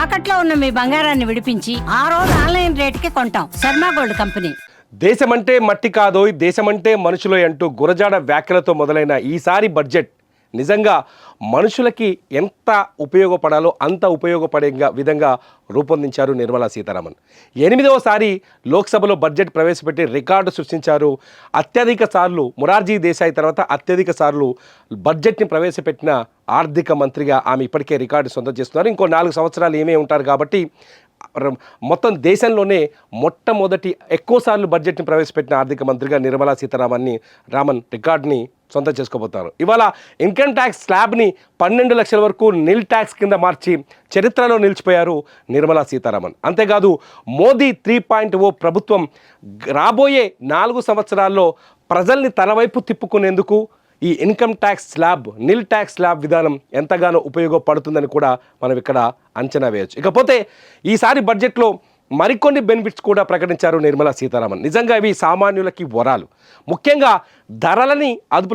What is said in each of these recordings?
తాకట్లో ఉన్న మీ బంగారాన్ని విడిపించి ఆ రోజు ఆన్లైన్ రేటుకి కొంటాం. Sharma gold company. దేశమంటే మట్టి కాదోయ్, దేశమంటే మనుషులు అంటూ గురజాడ వ్యాఖ్యలతో మొదలైన ఈసారి బడ్జెట్ నిజంగా మనుషులకి ఎంత ఉపయోగపడాలో అంత ఉపయోగపడే విధంగా రూపొందించారు నిర్మలా సీతారామన్. 8వసారి లోక్సభలో బడ్జెట్ ప్రవేశపెట్టి రికార్డు సృష్టించారు. అత్యధిక సార్లు మొరార్జీ దేశాయ్ తర్వాత అత్యధిక సార్లు బడ్జెట్ని ప్రవేశపెట్టిన ఆర్థిక మంత్రిగా ఆమె ఇప్పటికే రికార్డు సొంతం చేస్తున్నారు. ఇంకో 4 సంవత్సరాలు ఏమే ఉంటారు కాబట్టి మొత్తం దేశంలోనే మొట్టమొదటి ఎక్కువసార్లు బడ్జెట్ని ప్రవేశపెట్టిన ఆర్థిక మంత్రిగా నిర్మలా సీతారామన్ రికార్డుని సొంతం చేసుకోబోతున్నారు. ఇవాళ ఇన్కమ్ ట్యాక్స్ స్లాబ్ని 12 లక్షల వరకు నిల్ ట్యాక్స్ కింద మార్చి చరిత్రలో నిలిచిపోయారు నిర్మలా సీతారామన్. అంతేకాదు మోదీ 3.0 ప్రభుత్వం రాబోయే 4 సంవత్సరాల్లో ప్రజల్ని తనవైపు తిప్పుకునేందుకు ఈ ఇన్కమ్ ట్యాక్స్ స్లాబ్, నిల్ ట్యాక్స్ స్లాబ్ విధానం ఎంతగానో ఉపయోగపడుతుందని కూడా మనం ఇక్కడ అంచనా వేయవచ్చు. ఇకపోతే ఈసారి బడ్జెట్లో మరికొన్ని బెనిఫిట్స్ కూడా ప్రకటించారు నిర్మలా సీతారామన్. నిజంగా ఇవి సామాన్యులకి వరాలు. ముఖ్యంగా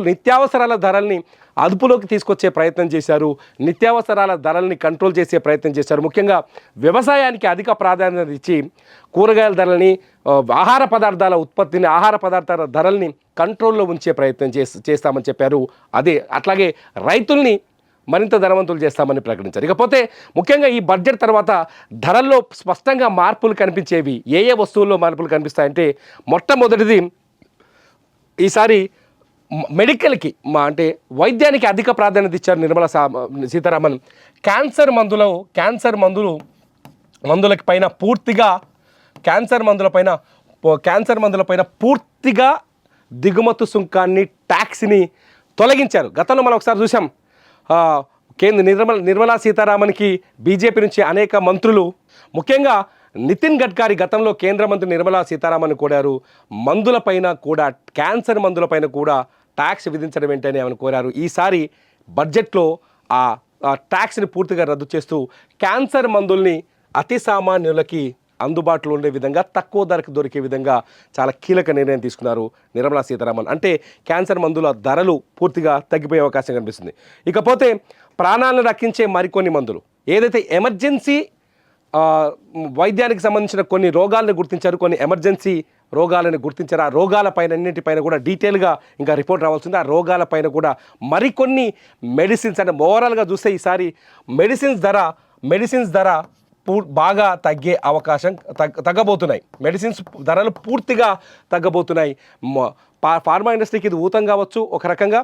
నిత్యావసరాల ధరల్ని అదుపులోకి తీసుకొచ్చే ప్రయత్నం చేశారు. నిత్యావసరాల ధరల్ని కంట్రోల్ చేసే ప్రయత్నం చేశారు. ముఖ్యంగా వ్యవసాయానికి అధిక ప్రాధాన్యత ఇచ్చి కూరగాయల ధరల్ని, ఆహార పదార్థాల ఉత్పత్తిని, ఆహార పదార్థాల ధరల్ని కంట్రోల్లో ఉంచే ప్రయత్నం చేస్తామని చెప్పారు. అట్లాగే రైతుల్ని మరింత ధనవంతులు చేస్తామని ప్రకటించారు. ఇకపోతే ముఖ్యంగా ఈ బడ్జెట్ తర్వాత ధరల్లో స్పష్టంగా మార్పులు కనిపించేవి. ఏ వస్తువుల్లో మార్పులు కనిపిస్తాయంటే మొట్టమొదటిది ఈసారి మెడికల్కి అంటే వైద్యానికి అధిక ప్రాధాన్యత ఇచ్చారు నిర్మలా సీతారామన్. క్యాన్సర్ మందులకి పైన పూర్తిగా క్యాన్సర్ మందులపైన పూర్తిగా దిగుమతి సుంకాన్ని, ట్యాక్స్ని తొలగించారు. గతంలో మనం ఒకసారి చూసాం, నిర్మలా సీతారామన్కి బీజేపీ నుంచి అనేక మంత్రులు, ముఖ్యంగా నితిన్ గడ్కరీ గతంలో కేంద్ర మంత్రి నిర్మలా సీతారామన్ కోరారు. క్యాన్సర్ మందులపైన కూడా ట్యాక్స్ విధించడం ఏంటని ఆమెను కోరారు. ఈసారి బడ్జెట్లో ఆ ట్యాక్స్ని పూర్తిగా రద్దు చేస్తూ క్యాన్సర్ మందుల్ని అతి సామాన్యులకి అందుబాటులో ఉండే విధంగా, తక్కువ ధరకు దొరికే విధంగా చాలా కీలక నిర్ణయం తీసుకున్నారు నిర్మలా సీతారామన్. అంటే క్యాన్సర్ మందుల ధరలు పూర్తిగా తగ్గిపోయే అవకాశం కనిపిస్తుంది. ఇకపోతే ప్రాణాలను రక్షించే మరికొన్ని మందులు, ఏదైతే ఎమర్జెన్సీ వైద్యానికి సంబంధించిన కొన్ని రోగాలను గుర్తించారు, కొన్ని ఎమర్జెన్సీ రోగాలను గుర్తించారు. ఆ రోగాలపైన అన్నింటిపైన కూడా డీటెయిల్గా ఇంకా రిపోర్ట్ రావాల్సింది. ఆ రోగాలపైన కూడా మరికొన్ని మెడిసిన్స్, అంటే ఓవరాల్గా చూస్తే ఈసారి మెడిసిన్స్ ధర బాగా తగ్గే అవకాశం తగ్గబోతున్నాయి. మెడిసిన్స్ ధరలు పూర్తిగా తగ్గబోతున్నాయి. ఫార్మా ఇండస్ట్రీకి ఇది ఊతం కావచ్చు. ఒక రకంగా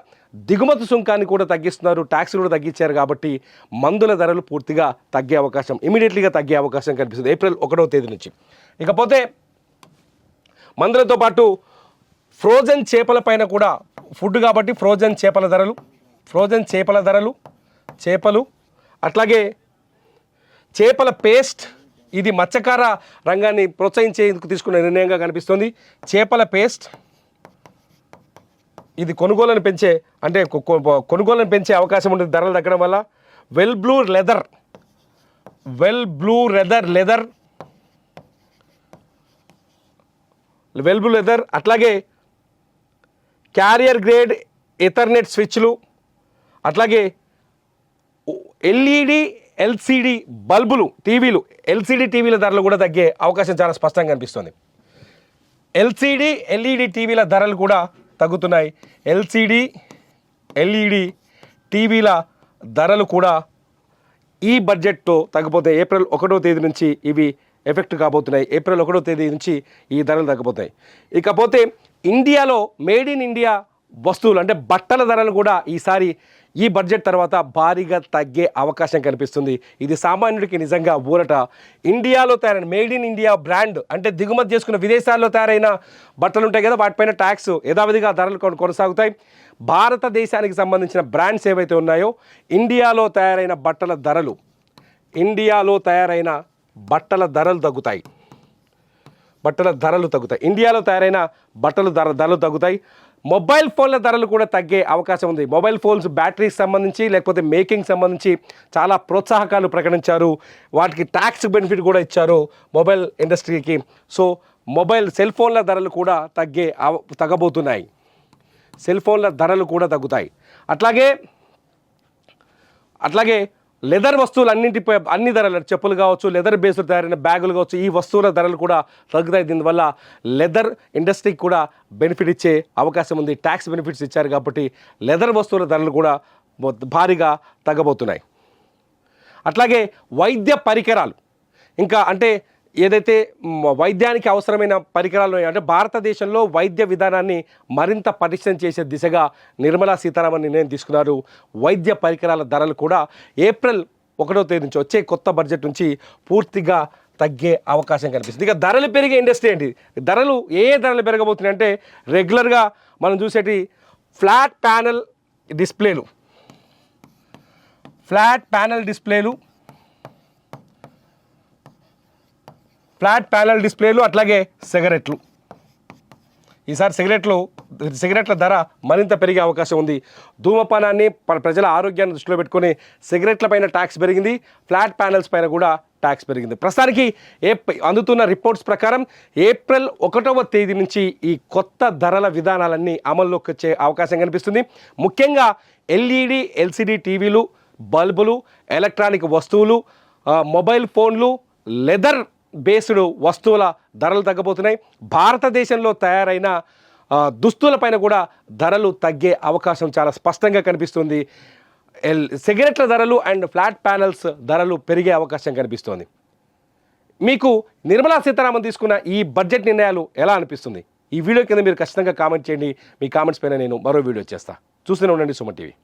దిగుమతి సుంకాన్ని కూడా తగ్గిస్తున్నారు, ట్యాక్స్ కూడా తగ్గించారు కాబట్టి మందుల ధరలు పూర్తిగా తగ్గే అవకాశం, ఇమీడియట్లీగా తగ్గే అవకాశం కనిపిస్తుంది ఏప్రిల్ 1వ తేదీ నుంచి. ఇకపోతే మందులతో పాటు ఫ్రోజన్ చేపల పైన కూడా, ఫుడ్ కాబట్టి ఫ్రోజన్ చేపల ధరలు, చేపలు, అట్లాగే చేపల పేస్ట్, ఇది మత్స్యకార రంగాన్ని ప్రోత్సహించేందుకు తీసుకున్న నిర్ణయంగా కనిపిస్తుంది. చేపల పేస్ట్ ఇది కొనుగోలును పెంచే అవకాశం ఉంటుంది ధరలు తగ్గడం వల్ల. వెల్ బ్లూ లెదర్, అట్లాగే క్యారియర్ గ్రేడ్ ఎథర్నెట్ స్విచ్లు, అట్లాగే ఎల్సిడి బల్బులు, ఎల్సిడి టీవీల ధరలు కూడా తగ్గే అవకాశం చాలా స్పష్టంగా కనిపిస్తుంది. ఎల్ఈడి టీవీల ధరలు కూడా తగ్గుతున్నాయి. ఎల్ఈడి టీవీల ధరలు కూడా ఈ బడ్జెట్తో తగ్గిపోతే ఏప్రిల్ 1వ తేదీ నుంచి ఇవి ఎఫెక్ట్ కాబోతున్నాయి. ఏప్రిల్ 1వ తేదీ నుంచి ఈ ధరలు తగ్గిపోతాయి. ఇకపోతే ఇండియాలో మేడ్ ఇన్ ఇండియా వస్తువులు, అంటే బట్టల ధరలు కూడా ఈసారి ఈ బడ్జెట్ తర్వాత భారీగా తగ్గే అవకాశం కనిపిస్తుంది. ఇది సామాన్యుడికి నిజంగా ఊరట. ఇండియాలో తయారైన మేడ్ ఇన్ ఇండియా బ్రాండ్, అంటే దిగుమతి చేసుకున్న విదేశాల్లో తయారైన బట్టలు ఉంటాయి కదా, వాటిపైన ట్యాక్స్ యథావిధిగా ధరలు కొనసాగుతాయి. భారతదేశానికి సంబంధించిన బ్రాండ్స్ ఏవైతే ఉన్నాయో ఇండియాలో తయారైన బట్టల ధరలు తగ్గుతాయి. ఇండియాలో తయారైన ధరలు తగ్గుతాయి. మొబైల్ ఫోన్ల ధరలు కూడా తగ్గే అవకాశం ఉంది. మొబైల్ ఫోన్స్ బ్యాటరీకి సంబంధించి లేకపోతే మేకింగ్ సంబంధించి చాలా ప్రోత్సాహకాలు ప్రకటించారు. వాటికి ట్యాక్స్ బెనిఫిట్ కూడా ఇచ్చారు మొబైల్ ఇండస్ట్రీకి. సో సెల్ ఫోన్ల ధరలు కూడా తగ్గబోతున్నాయి. సెల్ ఫోన్ల ధరలు కూడా తగ్గుతాయి. అట్లాగే లెదర్ వస్తువులు అన్నింటిపై అన్ని ధరలు చెప్పులు కావచ్చు, లెదర్ బేస్డ్ తయారైన బ్యాగులు కావచ్చు, ఈ వస్తువుల ధరలు కూడా తగ్గుతాయి. దీనివల్ల లెదర్ ఇండస్ట్రీకి కూడా బెనిఫిట్ ఇచ్చే అవకాశం ఉంది. ట్యాక్స్ బెనిఫిట్స్ ఇచ్చారు కాబట్టి లెదర్ వస్తువుల ధరలు కూడా భారీగా తగ్గబోతున్నాయి. అట్లాగే వైద్య పరికరాలు, ఇంకా అంటే ఏదైతే వైద్యానికి అవసరమైన పరికరాలు అంటే భారతదేశంలో వైద్య విధానాన్ని మరింత పటిష్టం చేసే దిశగా నిర్మలా సీతారామన్ నిర్ణయం తీసుకున్నారు. వైద్య పరికరాల ధరలు కూడా ఏప్రిల్ 1వ తేదీ నుంచి వచ్చే కొత్త బడ్జెట్ నుంచి పూర్తిగా తగ్గే అవకాశం కనిపిస్తుంది. ఇక ధరలు పెరిగే ఇండస్ట్రీ ఏంటి? ధరలు ఏ ధరలు పెరగబోతున్నాయి అంటే రెగ్యులర్గా మనం చూసేటి ఫ్లాట్ ప్యానల్ డిస్ప్లేలు, అట్లాగే సిగరెట్లు. ఈసారి సిగరెట్ల ధర మరింత పెరిగే అవకాశం ఉంది. ధూమపానాన్ని ప్రజల ఆరోగ్యాన్ని దృష్టిలో పెట్టుకొని సిగరెట్ల పైన ట్యాక్స్ పెరిగింది, ఫ్లాట్ ప్యానల్స్ పైన కూడా ట్యాక్స్ పెరిగింది. ప్రస్తుతానికి అందుతున్న రిపోర్ట్స్ ప్రకారం ఏప్రిల్ 1వ తేదీ నుంచి ఈ కొత్త ధరల విధానాలన్నీ అమల్లోకి వచ్చే అవకాశం కనిపిస్తుంది. ముఖ్యంగా ఎల్ఈడి, ఎల్సిడి టీవీలు, బల్బులు, ఎలక్ట్రానిక్ వస్తువులు, మొబైల్ ఫోన్లు, లెదర్ బేస్డ్ వస్తువుల ధరలు తగ్గబోతున్నాయి. భారతదేశంలో తయారైన దుస్తులపైన కూడా ధరలు తగ్గే అవకాశం చాలా స్పష్టంగా కనిపిస్తుంది. సిగరెట్ల ధరలు అండ్ ఫ్లాట్ ప్యానల్స్ ధరలు పెరిగే అవకాశం కనిపిస్తోంది. మీకు నిర్మలా సీతారామన్ తీసుకున్న ఈ బడ్జెట్ నిర్ణయాలు ఎలా అనిపిస్తుంది? ఈ వీడియో కింద మీరు ఖచ్చితంగా కామెంట్ చేయండి. మీ కామెంట్స్ పైన నేను మరో వీడియో చేస్తాను. చూస్తూనే ఉండండి సుమన్ టీవీ.